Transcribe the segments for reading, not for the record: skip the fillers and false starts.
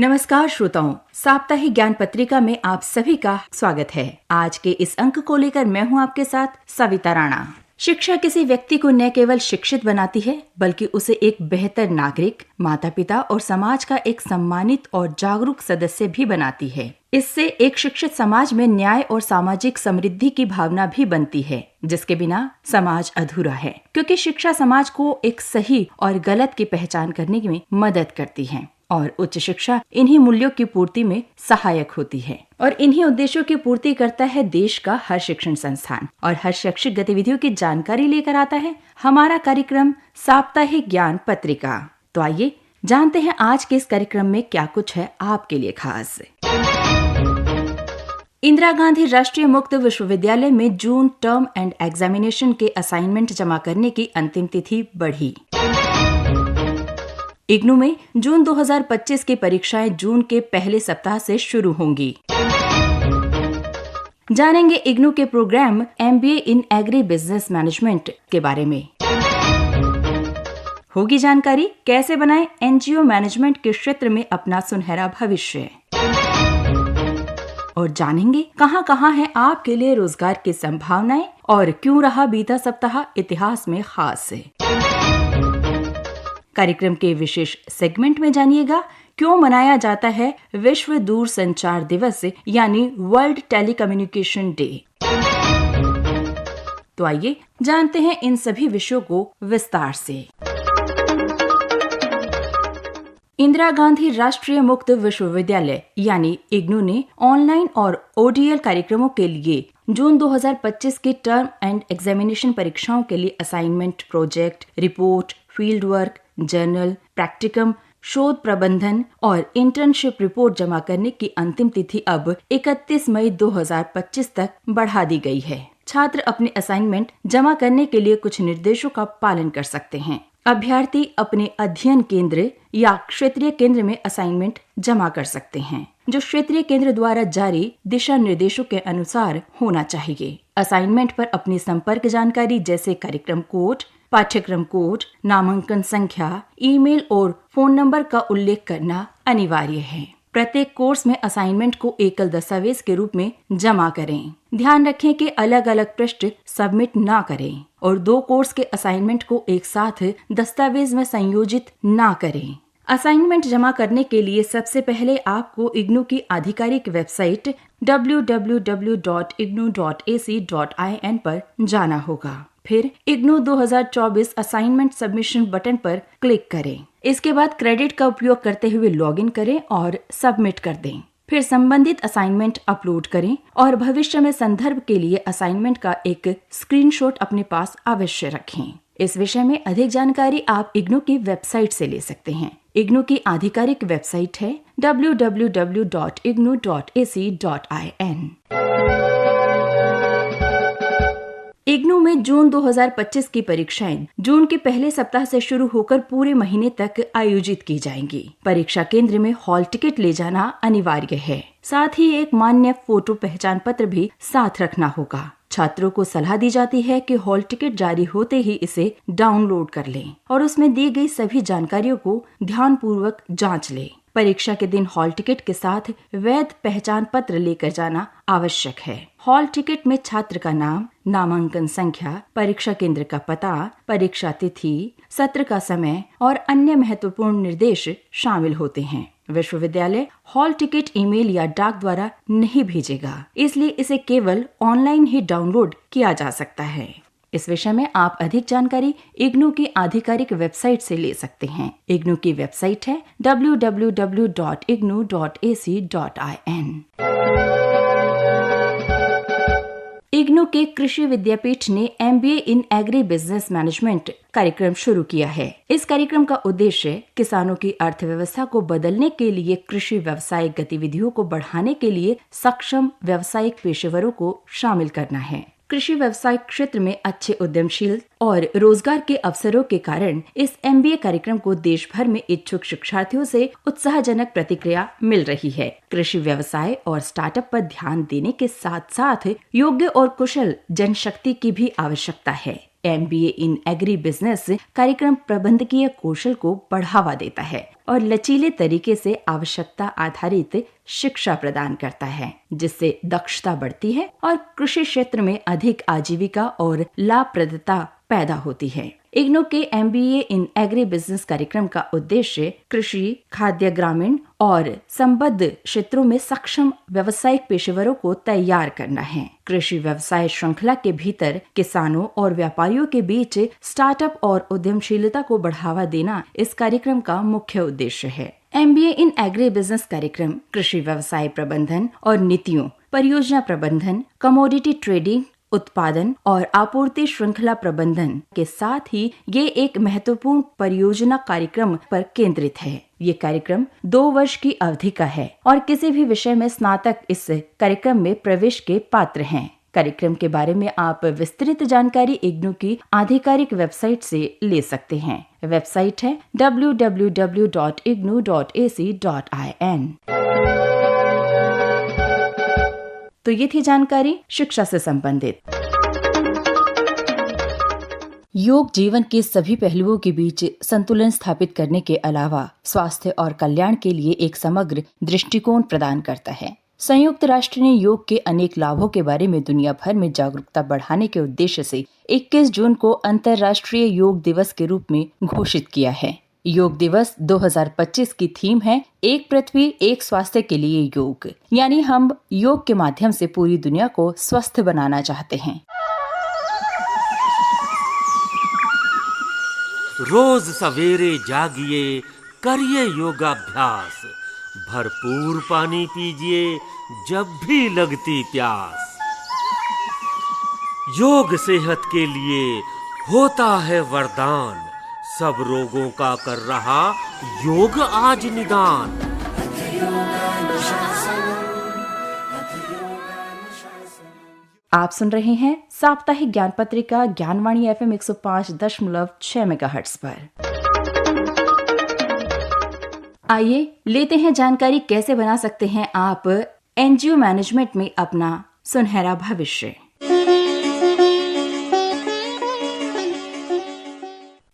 नमस्कार श्रोताओं, साप्ताहिक ज्ञान पत्रिका में आप सभी का स्वागत है। आज के इस अंक को लेकर मैं हूं आपके साथ सविता राणा। शिक्षा किसी व्यक्ति को न केवल शिक्षित बनाती है बल्कि उसे एक बेहतर नागरिक, माता पिता और समाज का एक सम्मानित और जागरूक सदस्य भी बनाती है। इससे एक शिक्षित समाज में न्याय और सामाजिक समृद्धि की भावना भी बनती है, जिसके बिना समाज अधूरा है, क्योंकि शिक्षा समाज को एक सही और गलत की पहचान करने में मदद करती है और उच्च शिक्षा इन्हीं मूल्यों की पूर्ति में सहायक होती है और इन्हीं उद्देश्यों की पूर्ति करता है देश का हर शिक्षण संस्थान। और हर शैक्षिक गतिविधियों की जानकारी लेकर आता है हमारा कार्यक्रम साप्ताहिक ज्ञान पत्रिका। तो आइए जानते हैं आज के इस कार्यक्रम में क्या कुछ है आपके लिए खास। इंदिरा गांधी राष्ट्रीय मुक्त विश्वविद्यालय में जून टर्म एंड एग्जामिनेशन के असाइनमेंट जमा करने की अंतिम तिथि बढ़ी। इग्नू में जून 2025 की परीक्षाएं जून के पहले सप्ताह से शुरू होंगी। जानेंगे इग्नू के programme MBA in agri business management के बारे में। होगी जानकारी कैसे बनाएं NGO मैनेजमेंट के क्षेत्र में अपना सुनहरा भविष्य। और जानेंगे कहां है आपके लिए रोजगार की संभावनाएं और क्यों रहा बीता सप्ताह इतिहास में खास है। कार्यक्रम के विशेष सेगमेंट में जानिएगा क्यों मनाया जाता है विश्व दूरसंचार दिवस यानी वर्ल्ड टेलीकम्युनिकेशन डे। तो आइए जानते हैं इन सभी विषयों को विस्तार से। इंदिरा गांधी राष्ट्रीय मुक्त विश्वविद्यालय यानी इग्नू ने ऑनलाइन और ODL कार्यक्रमों के लिए जून 2025 के टर्म एंड एग्जामिनेशन परीक्षाओं के लिए assignment, project, report, field work, journal, practicum, शोध प्रबंधन और इंटर्नशिप रिपोर्ट जमा करने की अंतिम तिथि अब 31 मई 2025 तक बढ़ा दी गई है। छात्र अपने असाइनमेंट जमा करने के लिए कुछ निर्देशों का पालन कर सकते हैं। अभ्यर्थी अपने अध्ययन केंद्र या क्षेत्रीय केंद्र में असाइनमेंट जमा कर सकते हैं, जो क्षेत्रीय केंद्र द्वारा जारी दिशा निर्देशों के अनुसार होना चाहिए। असाइनमेंट पर अपनी संपर्क जानकारी जैसे कार्यक्रम कोड, पाठ्यक्रम कोड, नामांकन संख्या, ईमेल और फोन नंबर का उल्लेख करना अनिवार्य है। प्रत्येक कोर्स में असाइनमेंट को एकल दस्तावेज के रूप में जमा करें। ध्यान रखें कि अलग अलग पृष्ठ सबमिट ना करें और 2 कोर्स के असाइनमेंट को एक साथ दस्तावेज में संयोजित ना करें। असाइनमेंट जमा करने के लिए सबसे पहले आपको इग्नू की आधिकारिक वेबसाइट www.ignu.ac.in पर जाना होगा। फिर इग्नू 2024 असाइनमेंट सबमिशन बटन पर क्लिक करें। इसके बाद क्रेडिट का उपयोग करते हुए लॉगिन करें और सबमिट कर दें। फिर संबंधित असाइनमेंट अपलोड करें और भविष्य में संदर्भ के लिए असाइनमेंट का एक स्क्रीनशॉट अपने पास अवश्य रखें। इस विषय में अधिक जानकारी आप इग्नू की वेबसाइट से ले सकते हैं। इग्नू की आधिकारिक वेबसाइट है www.ignu.ac.in। इग्नू में जून 2025 की परीक्षाएं जून के पहले सप्ताह से शुरू होकर पूरे महीने तक आयोजित की जाएंगी। परीक्षा केंद्र में हॉल टिकट ले जाना अनिवार्य है। साथ ही एक मान्य फोटो पहचान पत्र भी साथ रखना होगा। छात्रों को सलाह दी जाती है कि हॉल टिकट जारी होते ही इसे डाउनलोड कर लें और उसमें दी गई सभी जानकारियों को ध्यानपूर्वक जांच लें। परीक्षा के दिन हॉल टिकट के साथ वैध पहचान पत्र लेकर जाना आवश्यक है। हॉल टिकट में छात्र का नाम, नामांकन संख्या, परीक्षा केंद्र का पता, परीक्षा तिथि, सत्र का समय और अन्य महत्वपूर्ण निर्देश शामिल होते हैं। विश्वविद्यालय हॉल टिकट ईमेल या डाक द्वारा नहीं भेजेगा, इसलिए इसे केवल ऑनलाइन ही डाउनलोड किया जा सकता है। इस विषय में आप अधिक जानकारी इग्नू की आधिकारिक वेबसाइट से ले सकते हैं। इग्नू की वेबसाइट है www.ignu.ac.in। इग्नू के कृषि विद्यापीठ ने MBA in agri business management कार्यक्रम शुरू किया है। इस कार्यक्रम का उद्देश्य किसानों की अर्थव्यवस्था को बदलने के लिए कृषि व्यावसायिक गतिविधियों को बढ़ाने के लिए सक्षम व्यावसायिक पेशेवरों को शामिल करना है। कृषि व्यवसाय क्षेत्र में अच्छे उद्यमशील और रोजगार के अवसरों के कारण इस MBA कार्यक्रम को देश भर में इच्छुक शिक्षार्थियों से उत्साहजनक प्रतिक्रिया मिल रही है। कृषि व्यवसाय और स्टार्टअप पर ध्यान देने के साथ साथ योग्य और कुशल जनशक्ति की भी आवश्यकता है। MBA इन एग्री बिजनेस कार्यक्रम प्रबंधकीय कौशल को बढ़ावा देता है और लचीले तरीके से आवश्यकता आधारित शिक्षा प्रदान करता है, जिससे दक्षता बढ़ती है और कृषि क्षेत्र में अधिक आजीविका और लाभप्रदता पैदा होती है। इग्नू के MBA इन एग्री बिजनेस कार्यक्रम का उद्देश्य कृषि, खाद्य, ग्रामीण और संबद्ध क्षेत्रों में सक्षम व्यावसायिक पेशेवरों को तैयार करना है। कृषि व्यवसाय श्रृंखला के भीतर किसानों और व्यापारियों के बीच स्टार्टअप और उद्यमशीलता को बढ़ावा देना इस कार्यक्रम का मुख्य उद्देश्य है। MBA इन एग्री बिजनेस कार्यक्रम कृषि व्यवसाय प्रबंधन और नीतियों, परियोजना प्रबंधन, कमोडिटी ट्रेडिंग, उत्पादन और आपूर्ति श्रृंखला प्रबंधन के साथ ही ये एक महत्वपूर्ण परियोजना कार्यक्रम पर केंद्रित है। ये कार्यक्रम 2 वर्ष की अवधि का है और किसी भी विषय में स्नातक इस कार्यक्रम में प्रवेश के पात्र हैं। कार्यक्रम के बारे में आप विस्तृत जानकारी इग्नू की आधिकारिक वेबसाइट से ले सकते हैं। वेबसाइट है www.ignu.ac.in। तो ये थी जानकारी शिक्षा से संबंधित। योग जीवन के सभी पहलुओं के बीच संतुलन स्थापित करने के अलावा स्वास्थ्य और कल्याण के लिए एक समग्र दृष्टिकोण प्रदान करता है। संयुक्त राष्ट्र ने योग के अनेक लाभों के बारे में दुनिया भर में जागरूकता बढ़ाने के उद्देश्य से 21 जून को अंतर्राष्ट्रीय योग दिवस के रूप में घोषित किया है। योग दिवस 2025 की थीम है एक पृथ्वी एक स्वास्थ्य के लिए योग, यानी हम योग के माध्यम से पूरी दुनिया को स्वस्थ बनाना चाहते हैं। रोज सवेरे जागिए, करिए योगाभ्यास, भरपूर पानी पीजिए जब भी लगती प्यास। योग सेहत के लिए होता है वरदान, सब रोगों का कर रहा योग आज निदान। आप सुन रहे हैं साप्ताहिक ज्ञान पत्रिका ज्ञानवाणी FM 105.6 मेगाहर्ट्ज पर। आइए लेते हैं जानकारी कैसे बना सकते हैं आप NGO मैनेजमेंट में अपना सुनहरा भविष्य।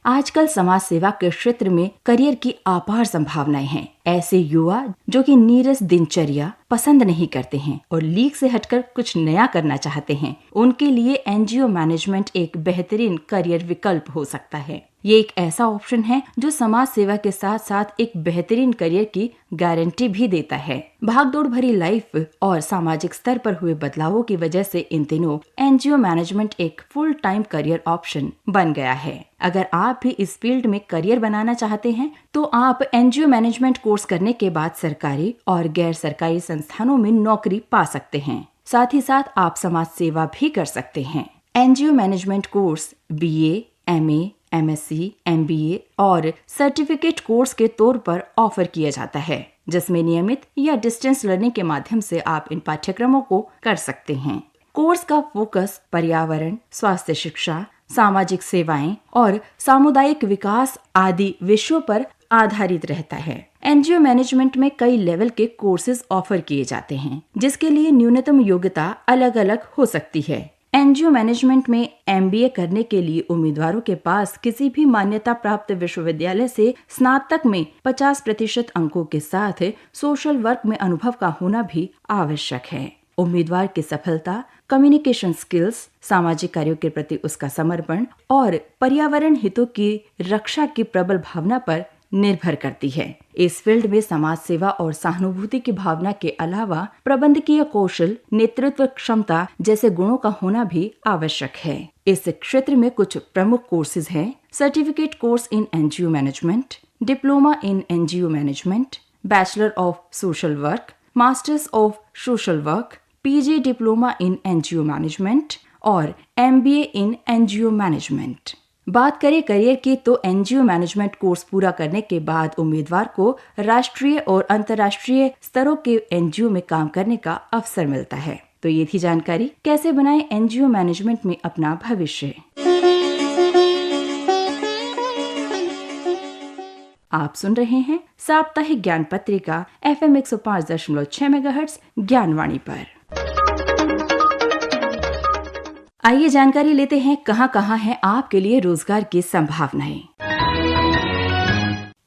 आजकल समाज सेवा के क्षेत्र में करियर की अपार संभावनाएं हैं। ऐसे युवा जो कि नीरस दिनचर्या पसंद नहीं करते हैं और लीक से हटकर कुछ नया करना चाहते हैं, उनके लिए NGO मैनेजमेंट एक बेहतरीन करियर विकल्प हो सकता है। ये एक ऐसा ऑप्शन है जो समाज सेवा के साथ साथ एक बेहतरीन करियर की गारंटी भी देता है। भागदौड़ भरी लाइफ और सामाजिक स्तर पर हुए बदलावों की वजह से इन दिनों NGO मैनेजमेंट एक फुल टाइम करियर ऑप्शन बन गया है। अगर आप भी इस फील्ड में करियर बनाना चाहते हैं तो आप NGO मैनेजमेंट कोर्स करने के बाद सरकारी और गैर सरकारी संस्थानों में नौकरी पा सकते हैं। साथ ही साथ आप समाज सेवा भी कर सकते हैं। NGO management course BA, MA, MSc, MBA और सर्टिफिकेट कोर्स के तौर पर ऑफर किया जाता है, जिसमें नियमित या डिस्टेंस लर्निंग के माध्यम से आप इन पाठ्यक्रमों को कर सकते हैं। कोर्स का फोकस पर्यावरण, स्वास्थ्य शिक्षा, सामाजिक सेवाएं और सामुदायिक विकास आदि विषयों पर आधारित रहता है। NGO मैनेजमेंट में कई लेवल के कोर्सेज ऑफर किए जाते हैं, जिसके लिए न्यूनतम योग्यता अलग अलग हो सकती है। NGO मैनेजमेंट में MBA करने के लिए उम्मीदवारों के पास किसी भी मान्यता प्राप्त विश्वविद्यालय से स्नातक में 50% अंकों के साथ सोशल वर्क में अनुभव का होना भी आवश्यक है। उम्मीदवार की सफलता कम्युनिकेशन स्किल्स, सामाजिक कार्यों के प्रति उसका समर्पण और पर्यावरण हितों की रक्षा की प्रबल भावना पर निर्भर करती है। इस फील्ड में समाज सेवा और सहानुभूति की भावना के अलावा प्रबंधकीय कौशल, नेतृत्व क्षमता जैसे गुणों का होना भी आवश्यक है। इस क्षेत्र में कुछ प्रमुख कोर्सेज हैं: certificate course in NGO management, diploma in NGO management, bachelor of social work, masters of social work, PG diploma in NGO management और MBA इन NGO मैनेजमेंट। बात करें करियर की तो NGO मैनेजमेंट कोर्स पूरा करने के बाद उम्मीदवार को राष्ट्रीय और अंतर्राष्ट्रीय स्तरों के NGO में काम करने का अवसर मिलता है। तो ये थी जानकारी कैसे बनाएं NGO मैनेजमेंट में अपना भविष्य। आप सुन रहे हैं साप्ताहिक ज्ञान पत्रिका FM 105.6 मेगाहर्ट्ज ज्ञानवाणी पर। आइए जानकारी लेते हैं कहां कहां है आपके लिए रोजगार की संभावनाएं।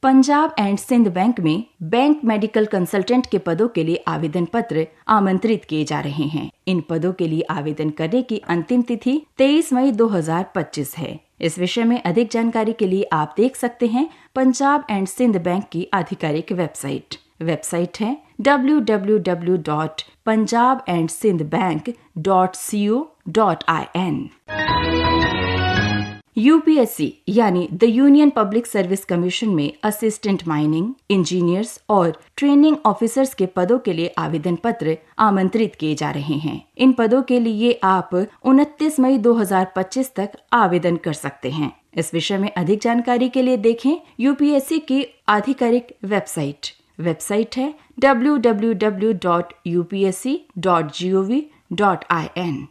पंजाब एंड सिंध बैंक में बैंक मेडिकल कंसल्टेंट के पदों के लिए आवेदन पत्र आमंत्रित किए जा रहे हैं। इन पदों के लिए आवेदन करने की अंतिम तिथि 23 मई 2025 है। इस विषय में अधिक जानकारी के लिए आप देख सकते हैं पंजाब एंड सिंध बैंक की आधिकारिक वेबसाइट है www.punjabandsindhbank.co.in। यूपीएससी यानी the union public service commission में असिस्टेंट माइनिंग इंजीनियर्स और ट्रेनिंग ऑफिसर्स के पदों के लिए आवेदन पत्र आमंत्रित किए जा रहे हैं। इन पदों के लिए आप 29 मई 2025 तक आवेदन कर सकते हैं। इस विषय में अधिक जानकारी के लिए देखें यूपीएससी की आधिकारिक वेबसाइट है www.upsc.gov.in।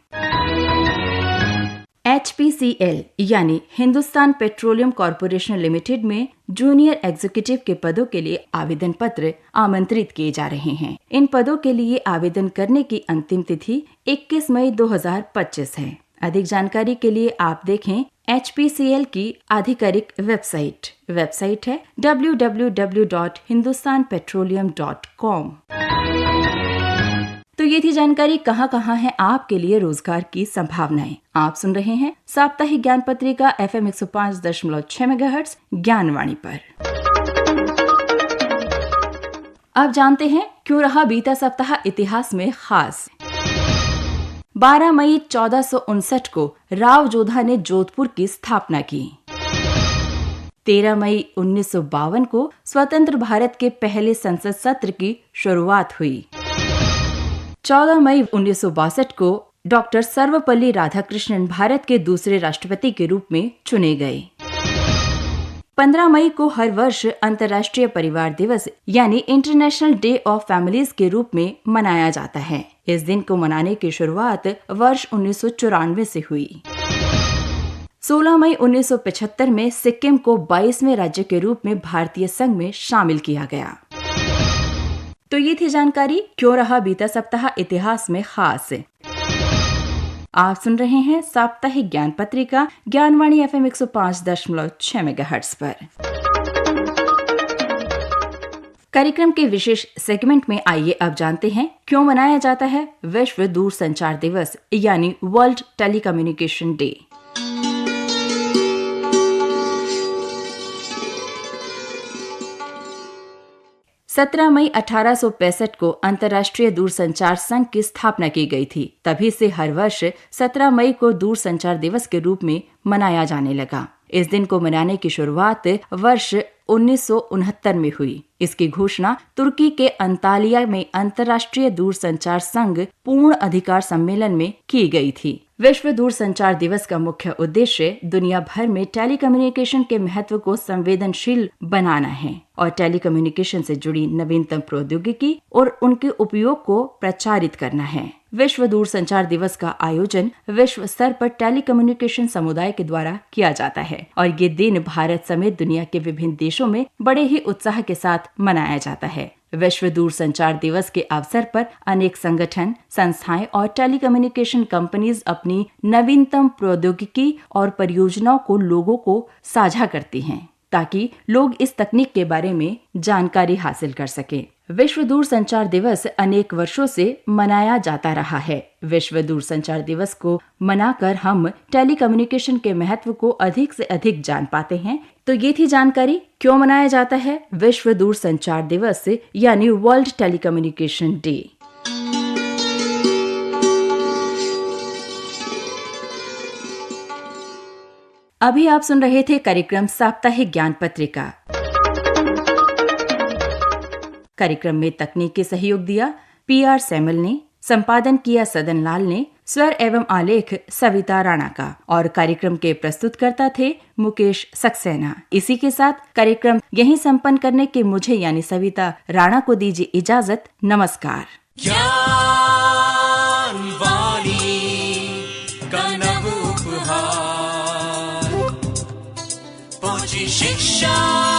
HPCL यानी हिंदुस्तान पेट्रोलियम कॉरपोरेशन लिमिटेड में जूनियर एग्जीक्यूटिव के पदों के लिए आवेदन पत्र आमंत्रित किए जा रहे हैं। इन पदों के लिए आवेदन करने की अंतिम तिथि 21 मई 2025 है। अधिक जानकारी के लिए आप देखें HPCL की आधिकारिक वेबसाइट है www.hindustanpetroleum.com। तो ये थी जानकारी कहां कहां है आपके लिए रोजगार की संभावनाएं। आप सुन रहे हैं साप्ताहिक ज्ञान पत्रिका FM 105.6 मेगाहर्ट्ज ज्ञानवाणी पर। अब जानते हैं क्यों रहा बीता सप्ताह इतिहास में खास। 12 मई 1459 को राव जोधा ने जोधपुर की स्थापना की। 13 मई 1952 को स्वतंत्र भारत के पहले संसद सत्र की शुरुआत हुई। 14 मई 1962 को डॉक्टर सर्वपल्ली राधाकृष्णन भारत के दूसरे राष्ट्रपति के रूप में चुने गए। 15 मई को हर वर्ष अंतर्राष्ट्रीय परिवार दिवस यानी इंटरनेशनल डे ऑफ फैमिलीज के रूप में मनाया जाता है। इस दिन को मनाने की शुरुआत वर्ष 1994 से हुई। 16 मई 1975 में सिक्किम को 22वें राज्य के रूप में भारतीय संघ में शामिल किया गया। तो ये थी जानकारी क्यों रहा बीता सप्ताह इतिहास में खास। आप सुन रहे हैं साप्ताहिक ज्ञान पत्रिका ज्ञानवाणी FM 105.6 मेगाहर्ट्ज पर। कार्यक्रम के विशेष सेगमेंट में आइए अब जानते हैं क्यों मनाया जाता है विश्व दूरसंचार दिवस यानी वर्ल्ड टेलीकम्युनिकेशन डे। 17 मई 1865 को अंतर्राष्ट्रीय दूरसंचार संघ की स्थापना की गई थी। तभी से हर वर्ष 17 मई को दूरसंचार दिवस के रूप में मनाया जाने लगा। इस दिन को मनाने की शुरुआत वर्ष 1969 में हुई। इसकी घोषणा तुर्की के अंतालिया में अंतर्राष्ट्रीय दूरसंचार संघ पूर्ण अधिकार सम्मेलन में की गई थी। विश्व दूरसंचार दिवस का मुख्य उद्देश्य दुनिया भर में टेलीकम्युनिकेशन के महत्व को संवेदनशील बनाना है और टेलीकम्युनिकेशन से जुड़ी नवीनतम प्रौद्योगिकी और उनके उपयोग को प्रचारित करना है। विश्व दूरसंचार दिवस का आयोजन विश्व स्तर पर टेलीकम्युनिकेशन समुदाय के द्वारा किया जाता है और ये दिन भारत समेत दुनिया के विभिन्न देशों में बड़े ही उत्साह के साथ मनाया जाता है। विश्व दूरसंचार दिवस के अवसर पर अनेक संगठन, संस्थाएं और टेलीकम्युनिकेशन कंपनीज अपनी नवीनतम प्रौद्योगिकी और परियोजनाओं को लोगों को साझा करती हैं ताकि लोग इस तकनीक के बारे में जानकारी हासिल कर सकें। विश्व दूरसंचार दिवस अनेक वर्षों से मनाया जाता रहा है। विश्व दूरसंचार दिवस को मनाकर हम टेलीकम्युनिकेशन के महत्व को अधिक से अधिक जान पाते हैं। तो ये थी जानकारी क्यों मनाया जाता है विश्व दूरसंचार दिवस यानी वर्ल्ड टेलीकम्युनिकेशन डे। अभी आप सुन रहे थे कार्यक्रम साप्ताहिक ज्ञान पत्रिका। कार्यक्रम में तकनीकी सहयोग दिया PR सैमल ने, संपादन किया सदन लाल ने, स्वर एवं आलेख सविता राणा का और कार्यक्रम के प्रस्तुतकर्ता थे मुकेश सक्सेना। इसी के साथ कार्यक्रम यहीं संपन्न करने के मुझे यानी सविता राणा को दीजिए इजाजत। नमस्कार। शिक्षा